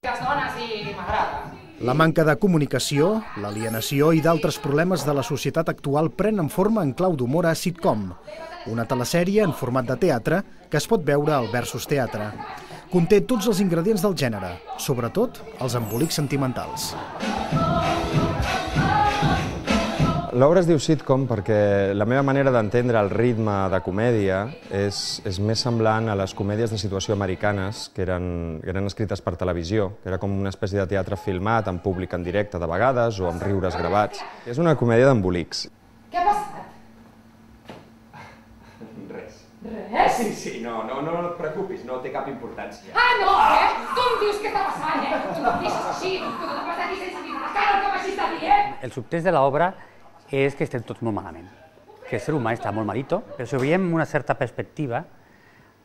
Les dones i m'agrada. La manca de comunicació, l'alienació i d'altres problemes de la societat actual prenen forma en clau d'humor a Sitcom, una telesèrie en format de teatre que es pot veure al Versus Teatre. Conté tots els ingredients del gènere, sobretot els embolics sentimentals. L'obra es diu Sitcom perquè la meva manera d'entendre el ritme de comèdia és més semblant a les comèdies de situació americanes que eren escrites per televisió, que era com una espècie de teatre filmat en públic en directe de vegades o amb riures gravats. És una comèdia d'embolics. Què ha passat? Res. Res? Sí, no et preocupis, no té cap importància. Ah, no, eh? Tu em dius què està passant, eh? Tu no em deixes així, tu no vas aquí sense dir res, que no m'hagis de dir, eh? El subtext de l'obra és que estem tots molt malament, que el ser humà està molt malito, però si ho veiem amb una certa perspectiva,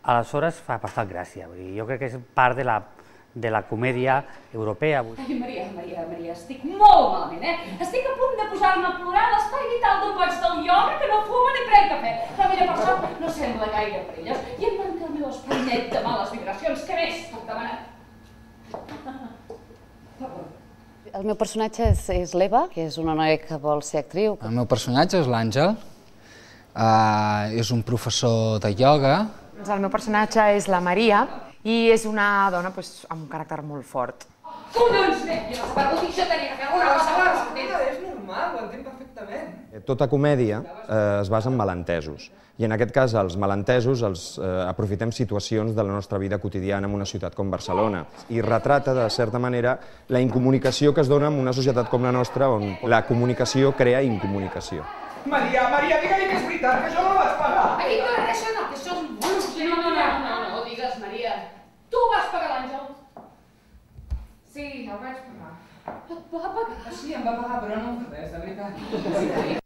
aleshores fa bastant gràcia. Jo crec que és part de la comèdia europea. Ai, Maria, estic molt malament, eh? Estic a punt de posar-me a plorar a l'espai vital d'un boig del ioga que no fuma ni pren cafè. Però mira, per sort, no sembla gaire perillós i em manca el meu espai net de males vibracions. Què més puc demanar? El meu personatge és l'Eva, que és una noia que vol ser actriu. El meu personatge és l'Àngel, és un professor de ioga. El meu personatge és la Maria i és una dona amb un caràcter molt fort. Collons, bé, jo no sabia que això tenia que fer alguna cosa. És normal, ho entenc perfectament. Tota comèdia es basa en malentesos. I en aquest cas, els malentesos aprofitem situacions de la nostra vida quotidiana en una ciutat com Barcelona i retrata, de certa manera, la incomunicació que es dona en una societat com la nostra on la comunicació crea incomunicació. Maria, digue-li que és veritat, que això no ho vaig pagar! Aquí no és això, no, que això és un bullshit. No, digues, Maria. Tu vas pagar l'Àngel? Sí, el vaig pagar. Et va pagar? Sí, em va pagar, però no em fa res, de veritat.